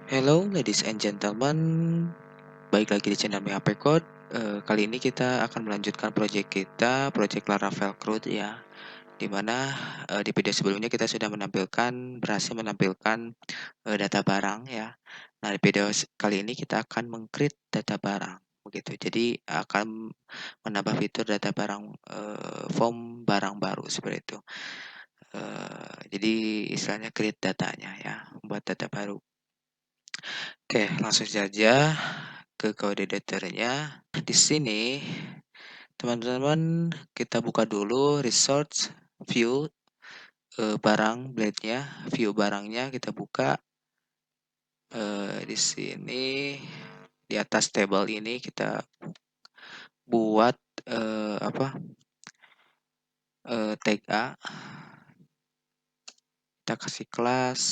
Hello ladies and gentlemen, balik lagi di channel HP Code. Kali ini kita akan melanjutkan project Laravel CRUD ya. Dimana di video sebelumnya kita sudah berhasil menampilkan data barang ya. Nah di video kali ini kita akan meng-create data barang begitu. Jadi akan menambah fitur data barang form barang baru seperti itu. Jadi istilahnya create datanya ya, membuat data baru. Oke, langsung saja ke kode editornya. Di sini, teman-teman, kita buka dulu resource view barang blade-nya, view barangnya kita buka. Di sini di atas table ini kita buat tag A. Kita kasih kelas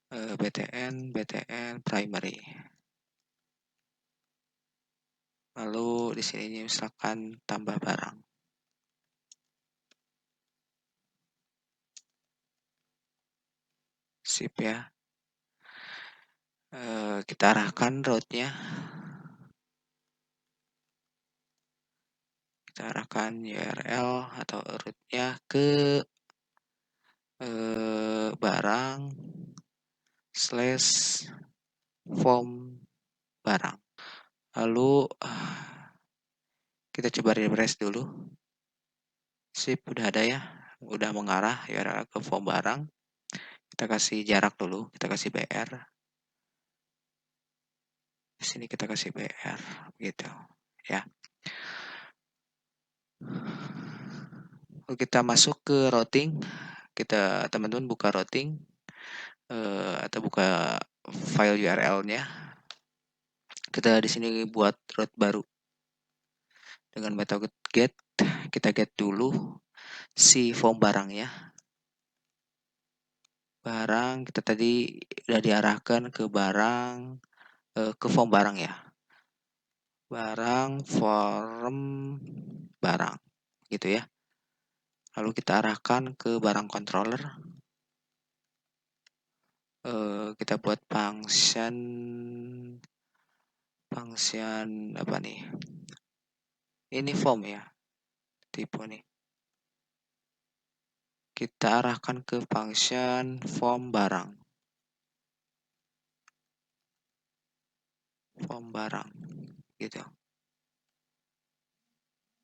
btn primary. Lalu di sini misalkan tambah barang. Sip ya. Kita arahkan route-nya. Kita arahkan URL atau route-nya ke barang / form barang. Lalu kita coba refresh dulu. Sip, udah ada ya. Udah mengarah URL ke form barang. Kita kasih jarak dulu, kita kasih BR. Di sini kita kasih BR gitu ya. Lalu kita masuk ke routing. Kita teman-teman buka routing atau buka file URL-nya. Kita di sini buat route baru dengan metode get. Kita get dulu si form barangnya. Barang kita tadi udah diarahkan ke barang ke form barang ya. Barang form barang gitu ya. Lalu kita arahkan ke barang controller. Kita buat function apa nih? Ini form ya. Tipe nih. Kita arahkan ke function form barang. Form barang gitu.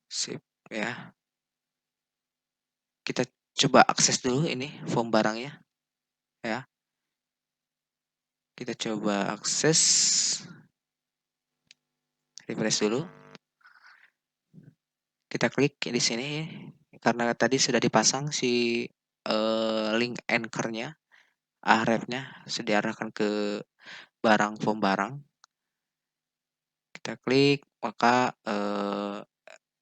Sip ya. Kita coba akses dulu ini form barangnya ya. Kita coba akses, refresh dulu. Kita klik di sini karena tadi sudah dipasang si link anchor-nya, href-nya sudah diarahkan ke barang form barang. Kita klik maka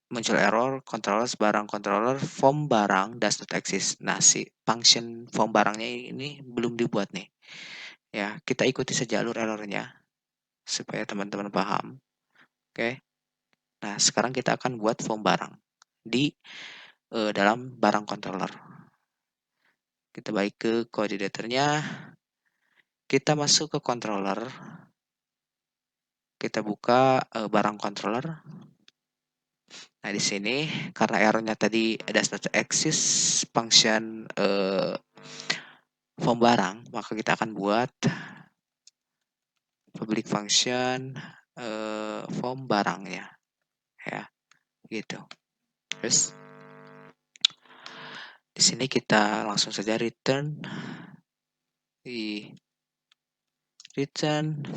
muncul error barang controller form barang does not exist. Nah, si function form barangnya ini belum dibuat nih. Ya, kita ikuti saja alur errornya supaya teman-teman paham. Oke. Nah, sekarang kita akan buat form barang di dalam barang controller. Kita balik ke code editor-nya. Kita masuk ke controller. Kita buka barang controller. Nah, di sini karena errornya tadi does not exist function form barang, maka kita akan buat public function form barangnya ya gitu. Terus di sini kita langsung saja return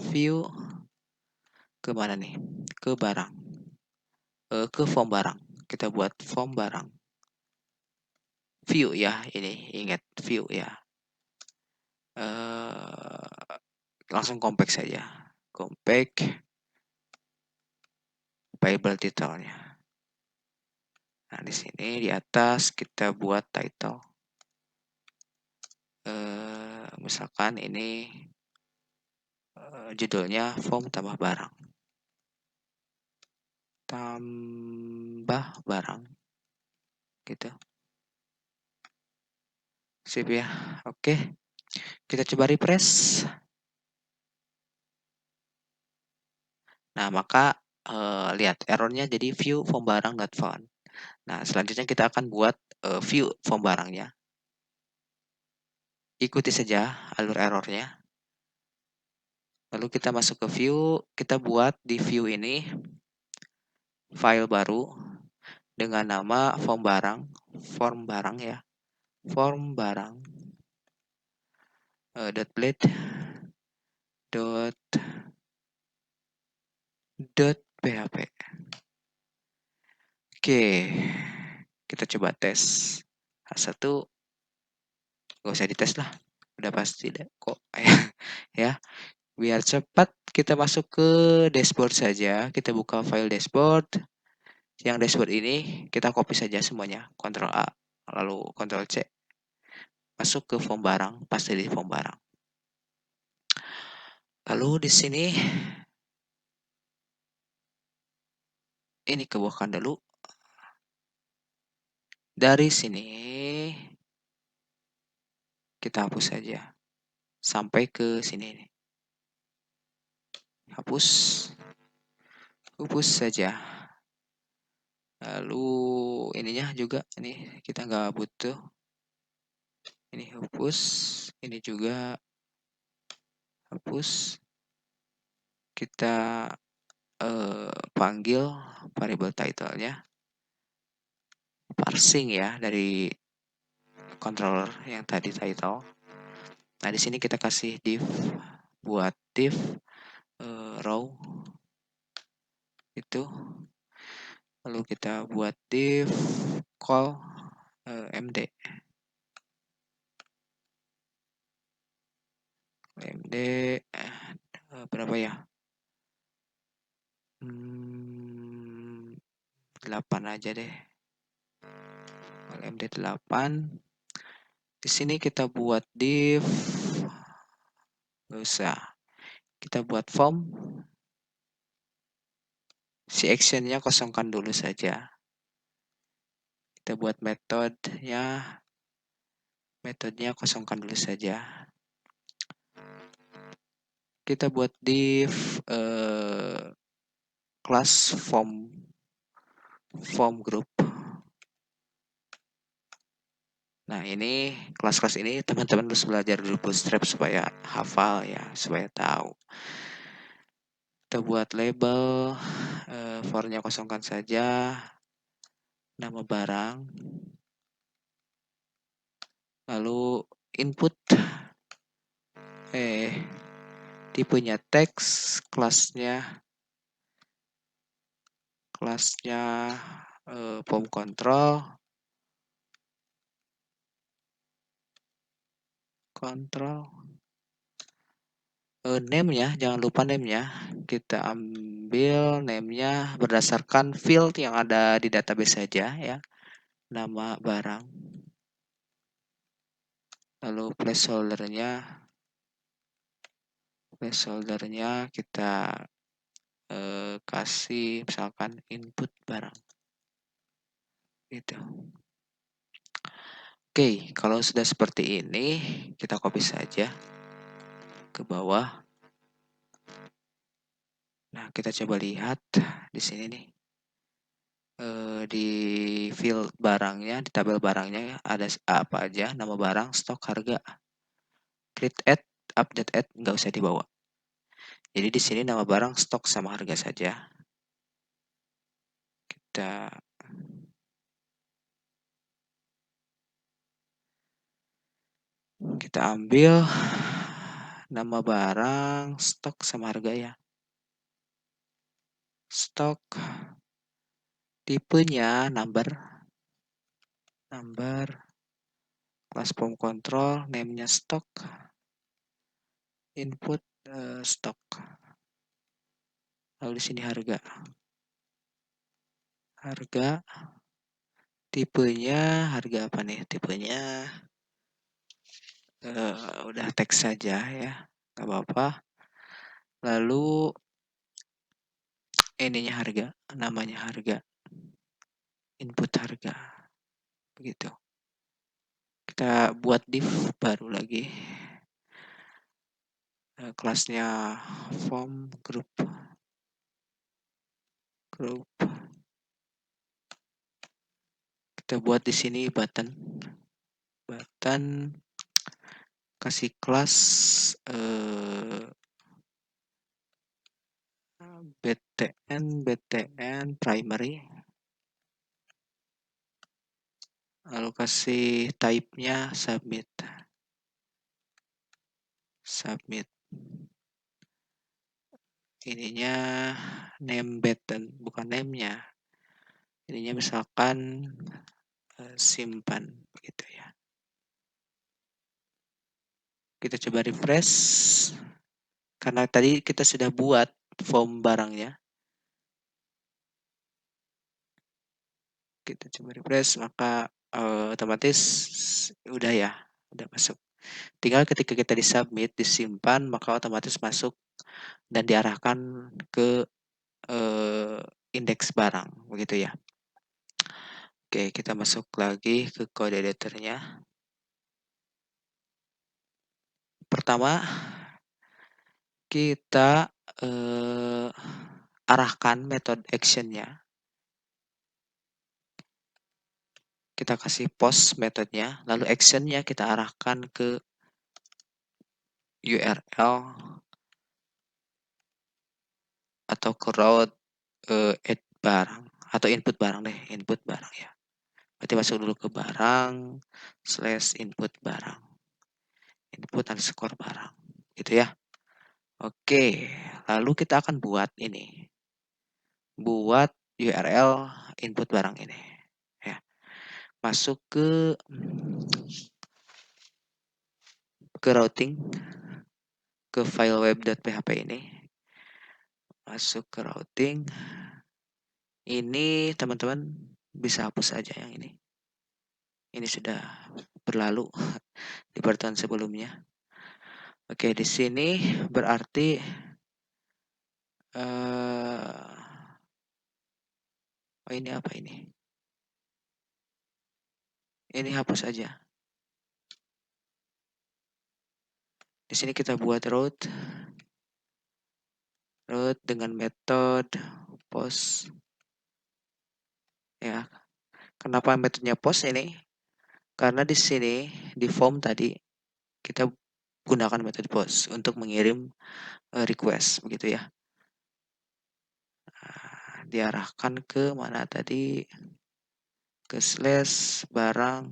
view ke mana nih? Ke barang. Ke form barang. Kita buat form barang. View ya, ini ingat view ya. Langsung compact saja. Compact variable title-nya. Nah, di sini di atas kita buat title. Misalkan ini judulnya form tambah barang. Tambah barang. Gitu. Sip ya. Oke. Kita coba refresh. Nah, maka lihat errornya jadi view form barang not found. Nah, selanjutnya kita akan buat view form barangnya. Ikuti saja alur errornya. Lalu kita masuk ke view, kita buat di view ini file baru dengan nama form barang ya, form barang .blade dot php. Oke, kita coba tes. H1 gak usah dites lah, udah pasti deh kok. Ya, biar cepat kita masuk ke dashboard saja. Kita buka file dashboard. Yang dashboard ini kita copy saja semuanya, Ctrl A, lalu Ctrl C. Masuk ke form barang, pasti di form barang. Lalu di sini ini kebukakan dulu. Dari sini kita hapus saja sampai ke sini nih. Hapus saja. Lalu ininya juga ini kita nggak butuh. Ini hapus, ini juga hapus. Kita panggil variable title-nya parsing ya dari controller yang tadi title. Nah, di sini kita kasih div, buat div row itu. Lalu kita buat div call md. md berapa ya? 8 aja deh. md 8. Di sini kita buat div, nggak usah. Kita buat form. Si actionnya kosongkan dulu saja. Kita buat metodenya kosongkan dulu saja. Kita buat div class form group. Nah, ini kelas-kelas ini teman-teman harus belajar dulu Bootstrap supaya hafal ya, supaya tahu. Kita buat label, for-nya kosongkan saja, nama barang, lalu input, tipenya teks, kelasnya form control, name-nya, jangan lupa name-nya. Kita ambil name-nya berdasarkan field yang ada di database saja ya. Nama barang. Lalu placeholder-nya kita kasih misalkan input barang. Gitu. Oke, kalau sudah seperti ini, kita copy saja ke bawah. Nah, kita coba lihat di sini nih. Di field barangnya, di tabel barangnya ada apa aja, nama barang, stok, harga. Create add, update add, nggak usah dibawa. Jadi di sini nama barang, stok, sama harga saja. Kita ambil nama barang, stok, sama harga ya. Stok, tipenya number, class form control, name-nya stok, input stok. Lalu di sini harga, tipenya harga apa nih? Tipenya udah teks saja ya, nggak apa-apa. Lalu ininya harga, namanya harga, input harga, begitu. Kita buat div baru lagi. kelasnya form group. Kita buat di sini button kasih kelas btn primary, lalu kasih type-nya submit. Ininya name button, bukan name-nya. Ininya misalkan simpan gitu ya. Kita coba refresh. Karena tadi kita sudah buat form barangnya. Kita coba refresh, maka otomatis udah ya, udah masuk. Tinggal ketika kita disubmit, disimpan, maka otomatis masuk dan diarahkan ke indeks barang, begitu ya. Oke, kita masuk lagi ke kode editornya. Pertama, kita arahkan method actionnya. Kita kasih post metodenya, lalu actionnya kita arahkan ke URL atau ke route add barang atau input barang deh, input barang ya. Berarti masuk dulu ke barang / input barang, input underscore barang, gitu ya. Oke, lalu kita akan buat ini, buat URL input barang ini ya. Masuk ke routing, ke file web.php ini, masuk ke routing. Ini teman-teman bisa hapus saja yang ini. Ini sudah berlalu di pertemuan sebelumnya. Oke, di sini berarti oh ini apa ini? Ini hapus saja. Di sini kita buat route dengan metode post. Ya, kenapa metodenya post ini? Karena di sini di form tadi kita gunakan metode post untuk mengirim request, begitu ya. Nah, diarahkan ke mana tadi? Ke / barang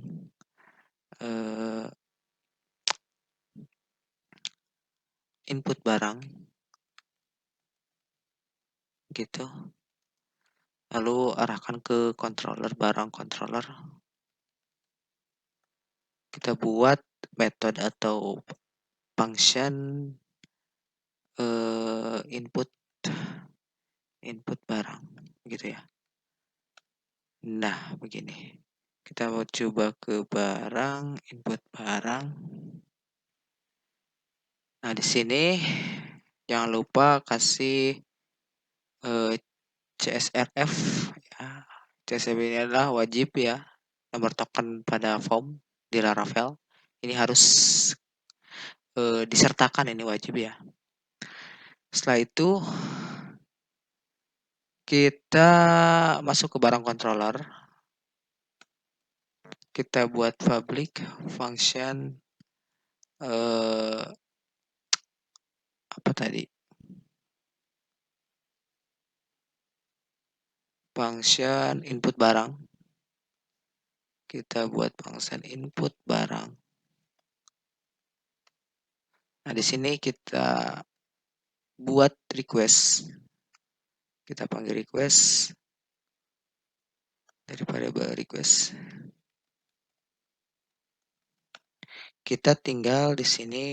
input barang gitu. Lalu arahkan ke controller, barang controller. Kita buat metode atau function input barang gitu ya. Nah, begini. Kita mau coba ke barang, input barang. Nah, di sini jangan lupa kasih CSRF ya. CSRF ini adalah wajib ya, nomor token pada form di Laravel. Ini harus disertakan, ini wajib ya. Setelah itu kita masuk ke barang controller. Kita buat public function apa tadi? Function input barang. Kita buat function input barang. Nah, di sini kita buat request. Kita panggil request dari variable request. Kita tinggal di sini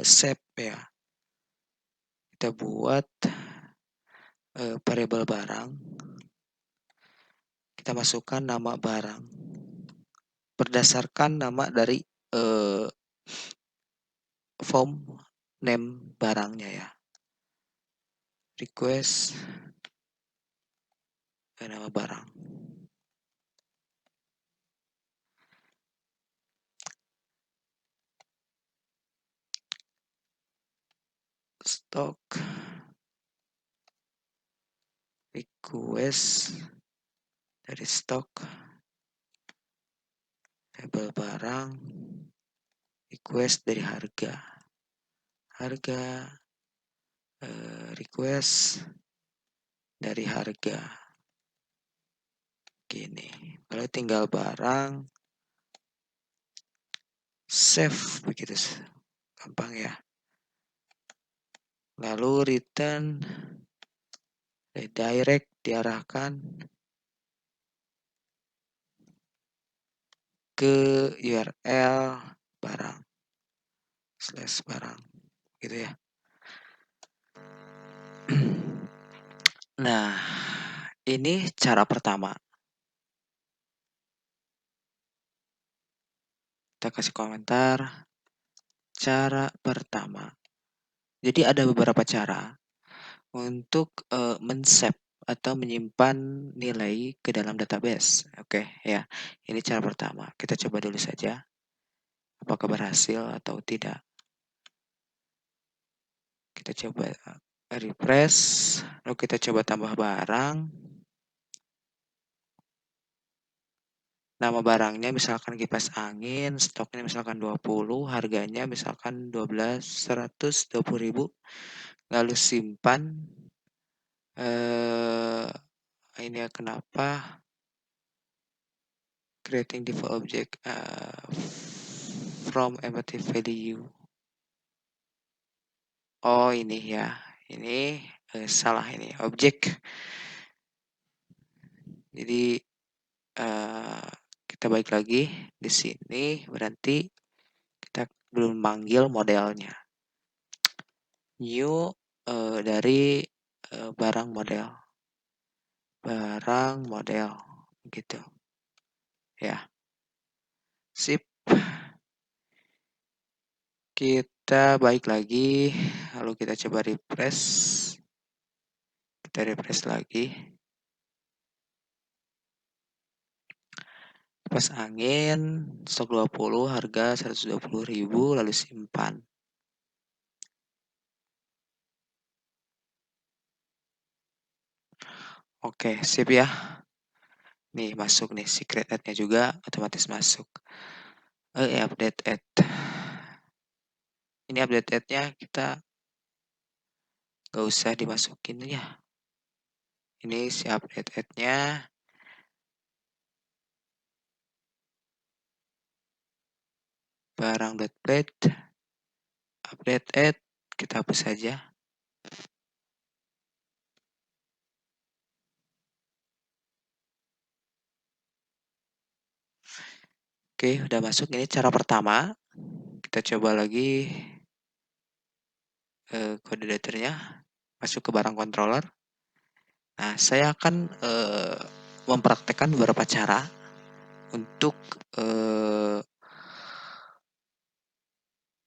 save ya. Kita buat variable barang. Kita masukkan nama barang berdasarkan nama dari form name barangnya ya. Request nama barang. stok request dari stok label barang request dari harga request dari harga gini. Kalau tinggal barang save begitu, gampang ya. Lalu return redirect diarahkan ke URL barang slash barang gitu ya. Nah, ini cara pertama. Kita kasih komentar cara pertama. Jadi ada beberapa cara untuk men-save atau menyimpan nilai ke dalam database. Oke, ya. Ini cara pertama. Kita coba dulu saja apakah berhasil atau tidak. Kita coba refresh, lalu kita coba tambah barang. Nama barangnya misalkan kipas angin, stoknya misalkan 20, harganya misalkan 120.000. Lalu simpan. Ini ya kenapa creating default object from empty value. Oh ini ya, ini salah ini objek. Jadi kita balik lagi di sini, berarti kita belum manggil modelnya. New dari barang model gitu ya. Sip. Kita balik lagi, lalu kita coba refresh. Kita refresh lagi. Kipas angin stok 20, harga 120.000, lalu simpan. Oke, sip ya. Nih masuk nih secret ad-nya juga otomatis masuk. Update ad. Ini update ad-nya kita gak usah dimasukin ya. Ini si update ad-nya. Barang.plate. Update ad. Kita hapus saja. Oke, udah masuk. Ini cara pertama. Kita coba lagi kode daternya. Masuk ke barang controller. Nah, saya akan mempraktekkan beberapa cara untuk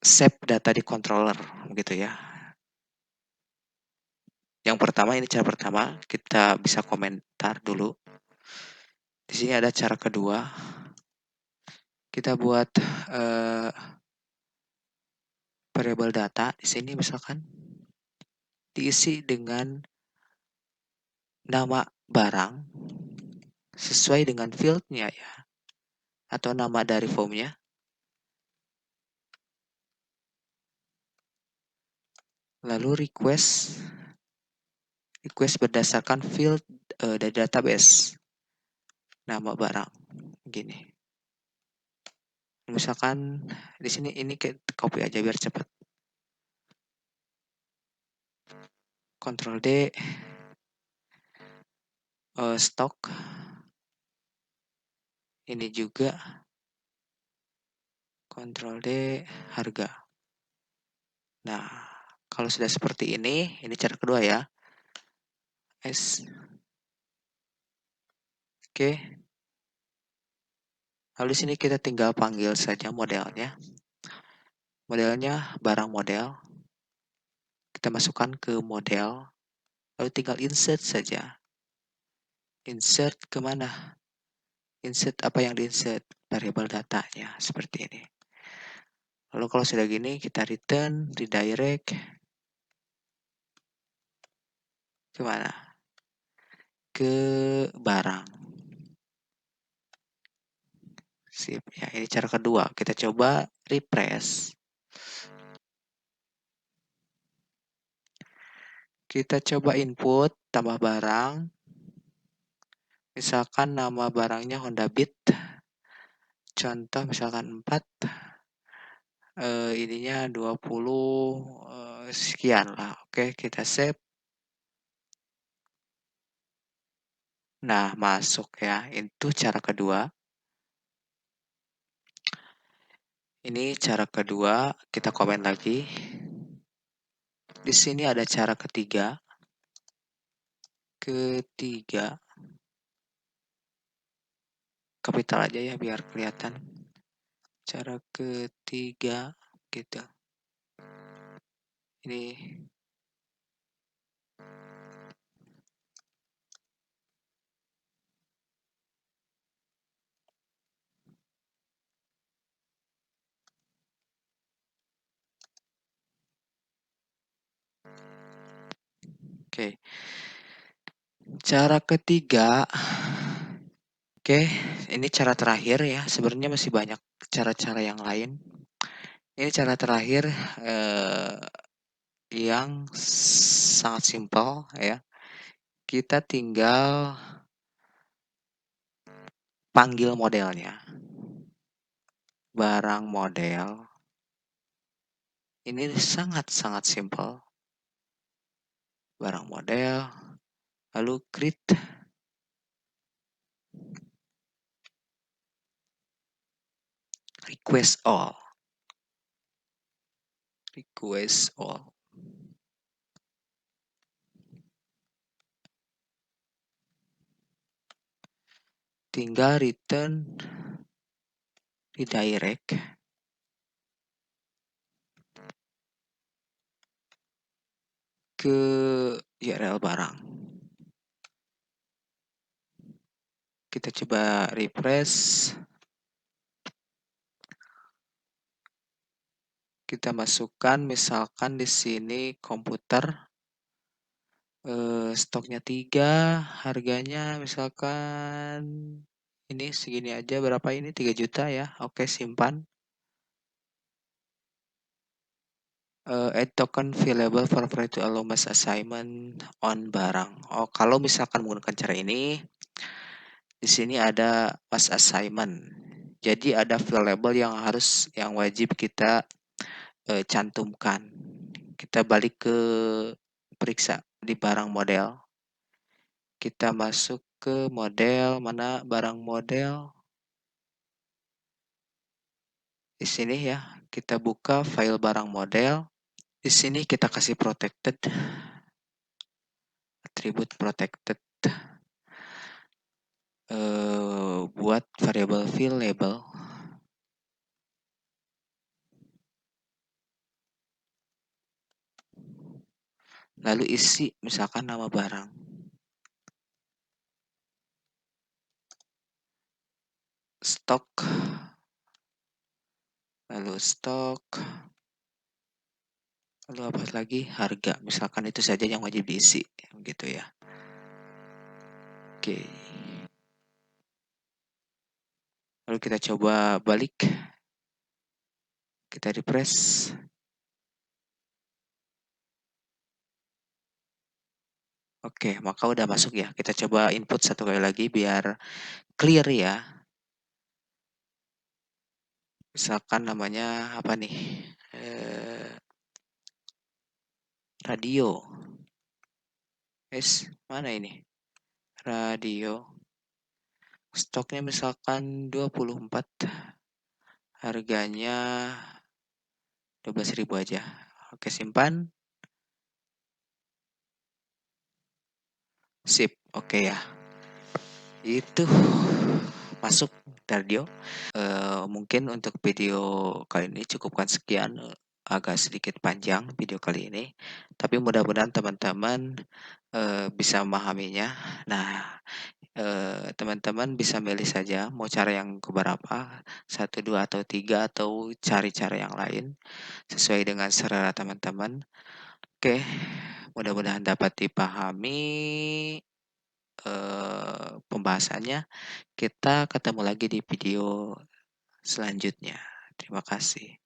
save data di controller, gitu ya. Yang pertama, ini cara pertama, kita bisa komentar dulu. Di sini ada cara kedua. Kita buat variable data. Di sini misalkan diisi dengan nama barang sesuai dengan fieldnya ya, atau nama dari formnya. Lalu request berdasarkan field dari database nama barang gini. Misalkan di sini ini copy aja biar cepat. Ctrl D stok. Ini juga Ctrl D harga. Nah, kalau sudah seperti ini cara kedua ya. Oke. Lalu di sini kita tinggal panggil saja modelnya. Modelnya barang model. Kita masukkan ke model. Lalu tinggal insert saja. Insert kemana? Insert apa yang di-insert? Variable datanya. Seperti ini. Lalu kalau sudah gini, kita return, redirect. Kemana? Ke barang. Sip, ya ini cara kedua. Kita coba refresh. Kita coba input tambah barang. Misalkan nama barangnya Honda Beat. Contoh misalkan 4. Ininya 20 sekian lah. Oke, kita save. Nah, masuk ya. Itu cara kedua. Ini cara kedua, kita komen lagi. Di sini ada cara ketiga. Kapital aja ya biar kelihatan. Cara ketiga gitu. Ini oke. Cara ketiga. Oke, ini cara terakhir ya. Sebenarnya masih banyak cara-cara yang lain. Ini cara terakhir yang sangat simpel ya. Kita tinggal panggil modelnya. Barang model. Ini sangat-sangat simpel. Barang model. Lalu create. Request all. Request all. Tinggal return redirect ke URL barang. Kita coba refresh. Kita masukkan misalkan di sini komputer. Stoknya 3, harganya misalkan ini segini aja, berapa ini? 3 juta ya. Oke, simpan. Add token available for free to allow mass assignment on barang. Oh, kalau misalkan menggunakan cara ini, di sini ada mass assignment. Jadi ada available yang wajib kita cantumkan. Kita balik ke periksa di barang model. Kita masuk ke model, mana barang model. Di sini ya, kita buka file barang model. Di sini kita kasih protected. Atribut protected. Buat variable fill label. Lalu isi misalkan nama barang. Stok. Lalu stok. Lalu apa lagi? Harga. Misalkan itu saja yang wajib diisi. Gitu ya. Oke. Lalu kita coba balik. Kita refresh. Oke, maka udah masuk ya. Kita coba input satu kali lagi biar clear ya. Misalkan namanya apa nih? Radio. Mana ini? Radio. Stoknya misalkan 24. Harganya 12.000 aja. Oke, simpan. Sip. Oke ya. Itu masuk radio. Mungkin untuk video kali ini cukupkan sekian. Agak sedikit panjang video kali ini. Tapi mudah-mudahan teman-teman bisa memahaminya. Nah, teman-teman bisa milih saja mau cara yang keberapa, 1, 2, atau 3, atau cari cara yang lain sesuai dengan selera teman-teman. Oke, Mudah-mudahan dapat dipahami, pembahasannya. Kita ketemu lagi di video selanjutnya. Terima kasih.